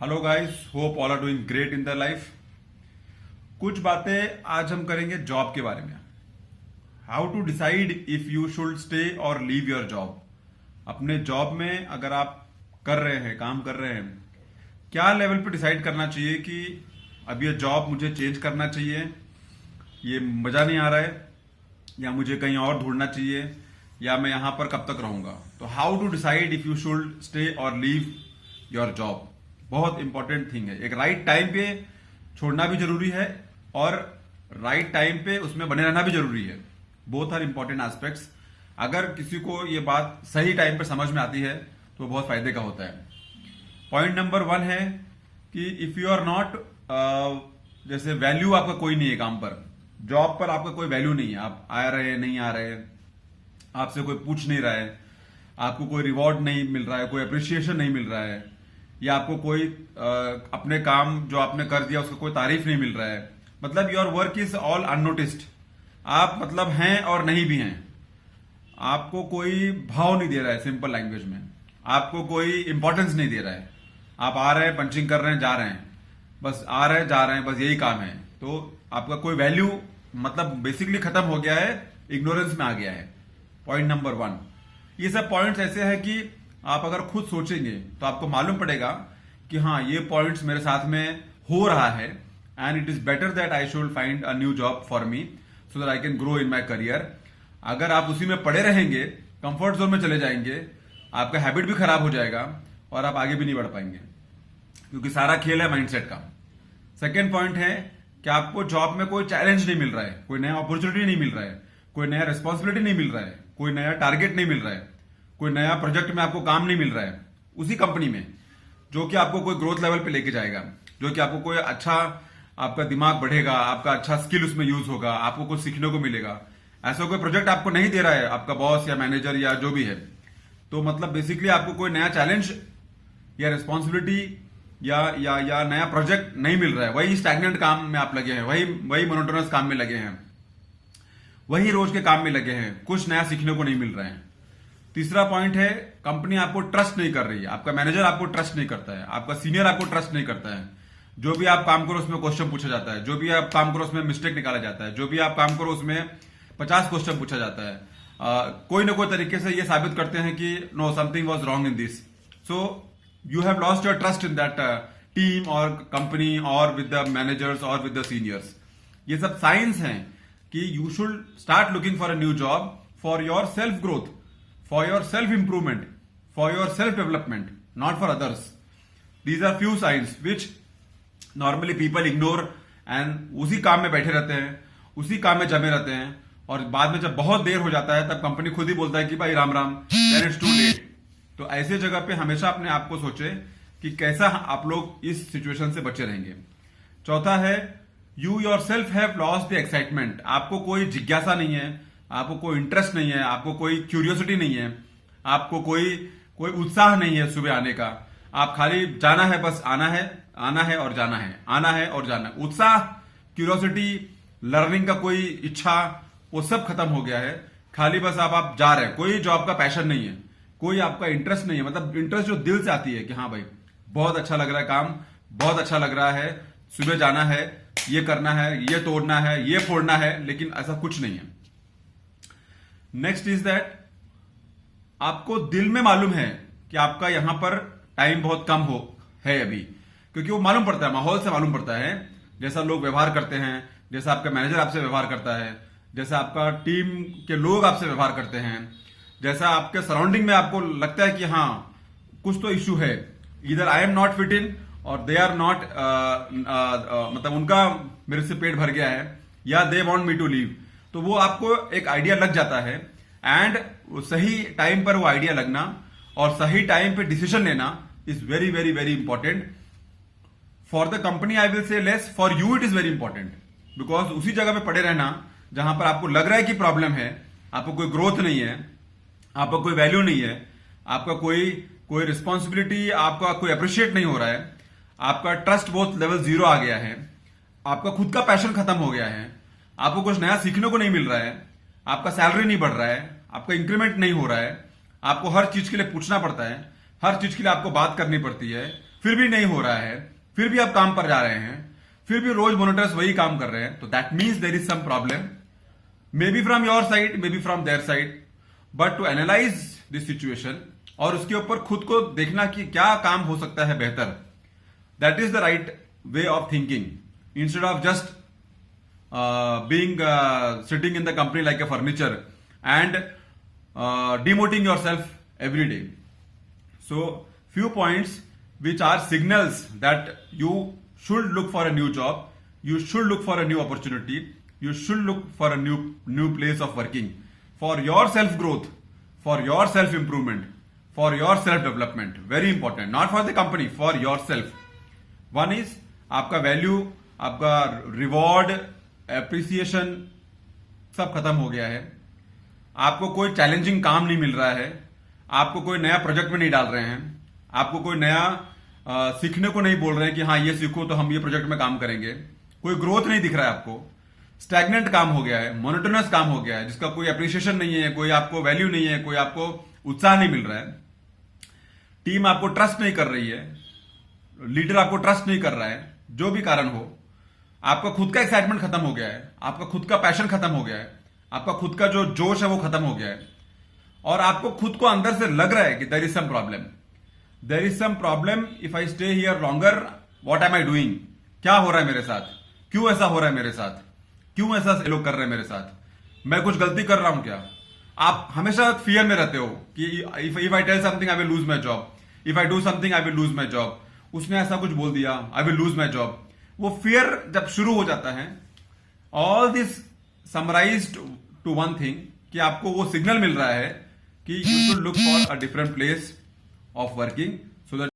Hello guys, hope all are doing great in the life. कुछ बातें आज हम करेंगे जॉब के बारे में। How to decide if you should stay और लीव योर जॉब। अपने जॉब में अगर आप कर रहे हैं, काम कर रहे हैं, क्या लेवल पे डिसाइड करना चाहिए कि अब ये जॉब मुझे चेंज करना चाहिए, ये मजा नहीं आ रहा है, या मुझे कहीं और ढूंढना चाहिए, या मैं यहां पर कब तक रहूंगा। तो how to decide if you should stay और लीव योर जॉब, बहुत इंपॉर्टेंट थिंग है। एक राइट टाइम पे छोड़ना भी जरूरी है और राइट टाइम पे उसमें बने रहना भी जरूरी है। Both are important aspects. अगर किसी को ये बात सही टाइम पे समझ में आती है तो बहुत फायदे का होता है। पॉइंट नंबर 1 है कि इफ यू आर नॉट, जैसे वैल्यू आपका कोई नहीं है काम पर, जॉब पर आपका कोई वैल्यू नहीं है, आप आ रहे हैं नहीं आ रहे हैं, आपसे कोई पूछ नहीं रहा है, आपको कोई रिवॉर्ड नहीं मिल रहा है, कोई अप्रिसिएशन नहीं मिल रहा है, या आपको कोई अपने काम जो आपने कर दिया उसका कोई तारीफ नहीं मिल रहा है, मतलब your work is all unnoticed. आप मतलब हैं और नहीं भी हैं, आपको कोई भाव नहीं दे रहा है, सिंपल लैंग्वेज में आपको कोई इंपॉर्टेंस नहीं दे रहा है। आप आ रहे हैं, पंचिंग कर रहे हैं, जा रहे हैं, बस आ रहे हैं जा रहे हैं, बस यही काम है। तो आपका कोई वैल्यू मतलब बेसिकली खत्म हो गया है, इग्नोरेंस में आ गया है। Point number 1। ये सब पॉइंट्स ऐसे हैं कि आप अगर खुद सोचेंगे तो आपको मालूम पड़ेगा कि हाँ, ये पॉइंट्स मेरे साथ में हो रहा है and it is better that I should find a new job for me so that I can grow in my career. अगर आप उसी में पड़े रहेंगे, कंफर्ट जोन में चले जाएंगे, आपका हैबिट भी खराब हो जाएगा और आप आगे भी नहीं बढ़ पाएंगे, क्योंकि सारा खेल है माइंडसेट का। सेकेंड पॉइंट है कि आपको जॉब में कोई चैलेंज नहीं मिल रहा है, कोई नया अपॉर्चुनिटी नहीं मिल रहा है, कोई नया रिस्पॉन्सिबिलिटी नहीं मिल रहा है, कोई नया टारगेट नहीं मिल रहा है, कोई नया प्रोजेक्ट में आपको काम नहीं मिल रहा है उसी कंपनी में जो कि आपको कोई ग्रोथ लेवल पे लेके जाएगा, जो कि आपको कोई अच्छा, आपका दिमाग बढ़ेगा, आपका अच्छा स्किल उसमें यूज होगा, आपको कुछ सीखने को मिलेगा। ऐसा कोई प्रोजेक्ट आपको नहीं दे रहा है आपका बॉस या मैनेजर या जो भी है, तो मतलब बेसिकली आपको कोई नया चैलेंज या रिस्पॉन्सिबिलिटी या नया प्रोजेक्ट नहीं मिल रहा है। वही स्टैग्नेंट काम में आप लगे हैं, वही मोनोटोनस काम में लगे हैं, वही रोज के काम में लगे हैं, कुछ नया सीखने को नहीं मिल रहा है। तीसरा पॉइंट है, कंपनी आपको ट्रस्ट नहीं कर रही है, आपका मैनेजर आपको ट्रस्ट नहीं करता है, आपका सीनियर आपको ट्रस्ट नहीं करता है। जो भी आप काम करो उसमें क्वेश्चन पूछा जाता है, जो भी आप काम करो उसमें मिस्टेक निकाला जाता है, जो भी आप काम करो उसमें 50 क्वेश्चन पूछा जाता है। कोई ना कोई तरीके से ये साबित करते हैं कि no, something was wrong in this, so you have lost your trust in that team और कंपनी और विद द मैनेजर्स और विद द सीनियर्स। ये सब साइंस हैं कि you should start looking for a new job for your self growth, for your self improvement, for your self development, not for others. These are few signs which normally people ignore and उसी काम में बैठे रहते हैं, उसी काम में जमे रहते हैं, और बाद में जब बहुत देर हो जाता है तब कंपनी खुद ही बोलता है कि भाई Ram Ram, then it's too late। तो ऐसे जगह पे हमेशा अपने आप को सोचे कि कैसा आप लोग इस सिचुएशन से बचे रहेंगे। चौथा है, you your self have lost the excitement. आपको कोई जिज्ञासा नहीं है, आपको कोई इंटरेस्ट नहीं है, आपको कोई क्यूरियोसिटी नहीं है, आपको कोई उत्साह नहीं है सुबह आने का। आप खाली जाना है, बस आना है और जाना है, आना है और जाना है। उत्साह, क्यूरियोसिटी, लर्निंग का कोई इच्छा, वो सब खत्म हो गया है। खाली बस आप जा रहे हैं, कोई जॉब का पैशन नहीं है, कोई आपका इंटरेस्ट नहीं है। मतलब इंटरेस्ट जो दिल से आती है कि हाँ भाई बहुत अच्छा लग रहा है काम, बहुत अच्छा लग रहा है, सुबह जाना है, ये करना है, ये तोड़ना है, ये फोड़ना है, लेकिन ऐसा कुछ नहीं है। नेक्स्ट इज दैट, आपको दिल में मालूम है कि आपका यहां पर टाइम बहुत कम है अभी, क्योंकि वो मालूम पड़ता है, माहौल से मालूम पड़ता है, जैसा लोग व्यवहार करते हैं, जैसा आपका मैनेजर आपसे व्यवहार करता है, जैसा आपका टीम के लोग आपसे व्यवहार करते हैं, जैसा आपके सराउंडिंग में आपको लगता है कि हाँ कुछ तो इश्यू है, इधर I am not fit in और दे आर नॉट, मतलब उनका मेरे से पेट भर गया है, या they want me to leave. तो वो आपको एक आइडिया लग जाता है, एंड सही टाइम पर वो आइडिया लगना और सही टाइम पे डिसीजन लेना is very very very important. For the company I will say less, for you it is very important, because उसी जगह पे पड़े रहना जहां पर आपको लग रहा है कि प्रॉब्लम है, आपको कोई ग्रोथ नहीं है, आपका कोई वैल्यू नहीं है, आपका कोई रिस्पॉन्सिबिलिटी, आपका कोई अप्रिशिएट नहीं हो रहा है, आपका ट्रस्ट बहुत लेवल 0 आ गया है, आपका खुद का पैशन खत्म हो गया है, आपको कुछ नया सीखने को नहीं मिल रहा है, आपका सैलरी नहीं बढ़ रहा है, आपका इंक्रीमेंट नहीं हो रहा है, आपको हर चीज के लिए पूछना पड़ता है, हर चीज के लिए आपको बात करनी पड़ती है, फिर भी नहीं हो रहा है, फिर भी आप काम पर जा रहे हैं, फिर भी रोज मोनिटर्स वही काम कर रहे हैं, तो that means there is some problem, maybe from your side, maybe from their side, but to analyse this situation और उसके ऊपर खुद को देखना कि क्या काम हो सकता है बेहतर, that is the right way of thinking, instead of just being sitting in the company like a furniture and demoting yourself every day. So few points which are signals that you should look for a new job, you should look for a new opportunity, you should look for a new place of working for your self growth, for your self improvement, for your self development. Very important, not for the company, for yourself. One is आपका value, आपका reward, appreciation सब खत्म हो गया है, आपको कोई challenging काम नहीं मिल रहा है, आपको कोई नया प्रोजेक्ट में नहीं डाल रहे हैं, आपको कोई नया सीखने को नहीं बोल रहे हैं कि हाँ ये सीखो तो हम ये प्रोजेक्ट में काम करेंगे, कोई ग्रोथ नहीं दिख रहा है आपको, स्टैग्नेंट काम हो गया है, मोनोटोनस काम हो गया है जिसका कोई अप्रिसिएशन नहीं है, कोई आपको वैल्यू नहीं है, कोई आपको उत्साह नहीं मिल रहा है, टीम आपको ट्रस्ट नहीं कर रही है, लीडर आपको ट्रस्ट नहीं कर रहा है, जो भी कारण हो, आपका खुद का एक्साइटमेंट खत्म हो गया है, आपका खुद का पैशन खत्म हो गया है, आपका खुद का जो जोश है वो खत्म हो गया है, और आपको खुद को अंदर से लग रहा है कि there is some problem, there is some problem if I stay here longer, what am I doing, क्या हो रहा है मेरे साथ, क्यों ऐसा हो रहा है मेरे साथ, क्यों ऐसा लोग कर रहे हैं मेरे साथ, मैं कुछ गलती कर रहा हूं क्या। आप हमेशा फियर में रहते हो कि if I tell something I will lose my job, if I do something I will lose my job, उसने ऐसा कुछ बोल दिया I will lose my job. वो फियर जब शुरू हो जाता है, all this summarised to one thing, कि आपको वो सिग्नल मिल रहा है कि you should look for a different place of working, so that